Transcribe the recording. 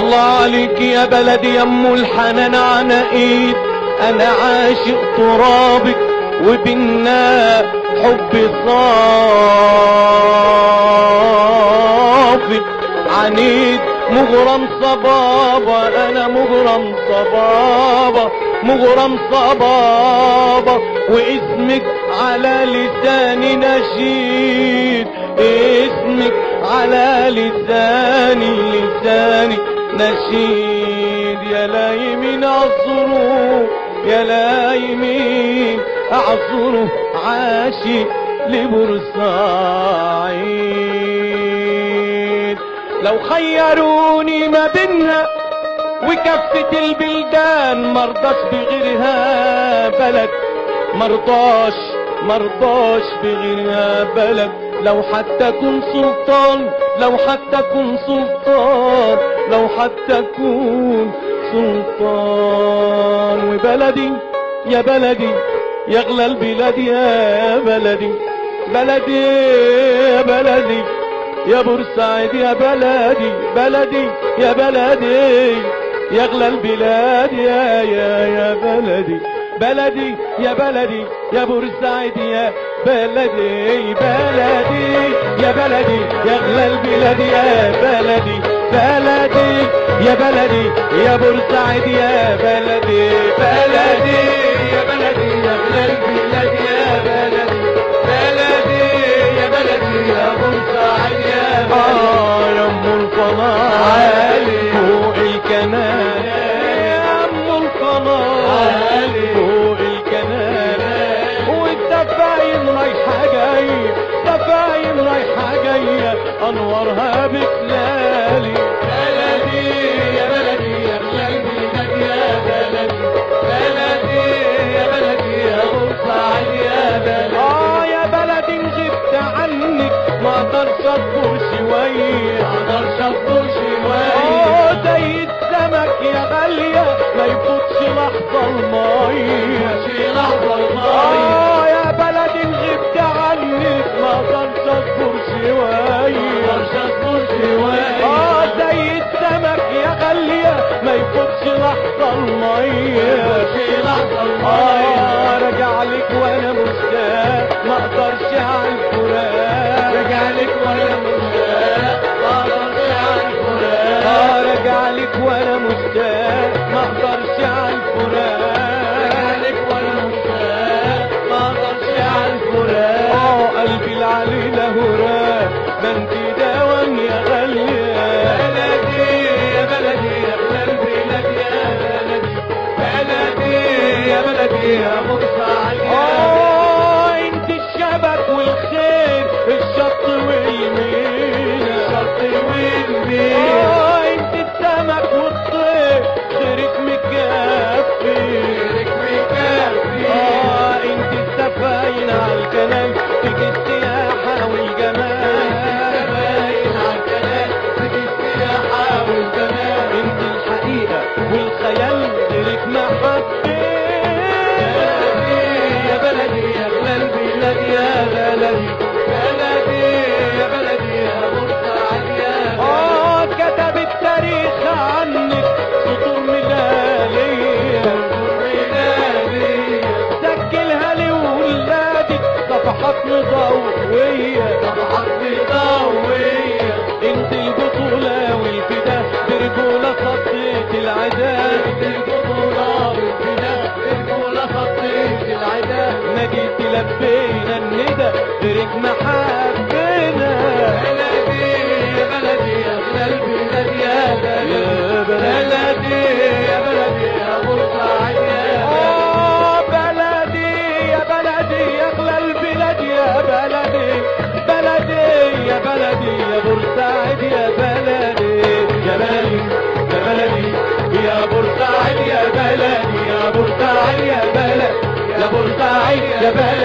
الله عليك يا بلدي يا ام الحنان عناقيد، انا عاشق ترابك وبينا حب صافي عنيد، مغرم صبابة انا مغرم صبابة، مغرم صبابة، واسمك على لساني نشيد، اسمك على لساني نشيد. يا لايمين اعذروا، يا لايمين اعذروا، عاشق لبورسعيد. لو خيروني ما بينها وكافة البلدان مرضاش بغيرها بلد، مرضاش بغيرها بلد. لو حتى كن سلطان، لو حتى كن سلطان، لو حتى كن سلطان. وبلدي يا بلدي يا اغلى البلاد يا بلدي، بلدي يا بلدي يا بورسعيد يا بلدي، بلدي يا بلدي يا اغلى البلاد يا بلدي، بلدي يا بلدي يا بورسعيد يا بلدي، بلدي يا بلدي يا اغلى البلاد يا بلدي، بلدي يا بلدي يا بورسعيد يا بلدي، بلدي يا بلدي يا اغلى البلاد يا بلدي، بلدي يا بلدي يا بورسعيد يا بلدي. يا ام القناة فوق الكنال، يا ام القناة فوق الكنال، والسفاين رايحة جاية، سفاين رايحة جاية انوارها بتلالي. بلدي يا بلدي يا اغلى البلاد يا بلدي، بلدي يا بلدي يا بورسعيد يا بلدي. يا بلدي ان غبت عنك ما اقدرش اصبر شوية، ما اقدرش اصبر شوية. زي السمك يا غالية ما يفوتش لحظة المية، لحظة المية. يا بلدي ان غبت عنك ما اقدرش اصبر شوية، ما اقدرش اصبر شوية. زي السمك يا غالية ما يفوتش لحظة المية، لحظة المية. راجع لك وانا مشتاق ما اقدرش على الفراق، راجع لك وانا مشتاق ما اقدرش على الفراق. راجع لك وانا مشتاق ما اقدرش على الفراق، راجع لك وانا مشتاق ما اقدرش على الفراق. قلبي العلي له راق ما انت دوام يا غالية. بلدي يا بلدي يا اغلى البلاد يا بلدي، بلدي يا بلدي يا بورسعيد يا بلدي. انت الشبك والخير الشط والمينا، الشط والمينا. انت السمك والطير خيرك مكفي، خيرك مكفي. انت السفاين على الكنال فيك السياحة والجمال، السفاين على الكنال فيك السياحة والجمال. انت الحقيقة والخيال غيرك محبة. يا بلدي يا اغلى البلاد يا بلدي، بلدي يا بلدي يا بورسعيد يا بلدي. كتب التاريخ عنك سطور ملالية، سطور ملالية. سجلها لولادك صفحات مضوية، صفحات مضوية. انت البطولة والفداء برجولة خطيت العداء، انت البطولة والفداء برجولة خطيت العداء. نجيت لبينا الندى غيرك محبنا. بلدي يا بلدي يا اغلى البلاد يا بلدي، بلدي يا بلدي يا بورسعيد يا بلدي. بلدي يا بلدي يا اغلى البلاد يا بلدي، بلدي يا بلدي يا بورسعيد يا بلدي، يا بلدي يا بلدي يا بورسعيد يا بلدي، يا بورسعيد يا بلدي، يا بورسعيد يا بلدي.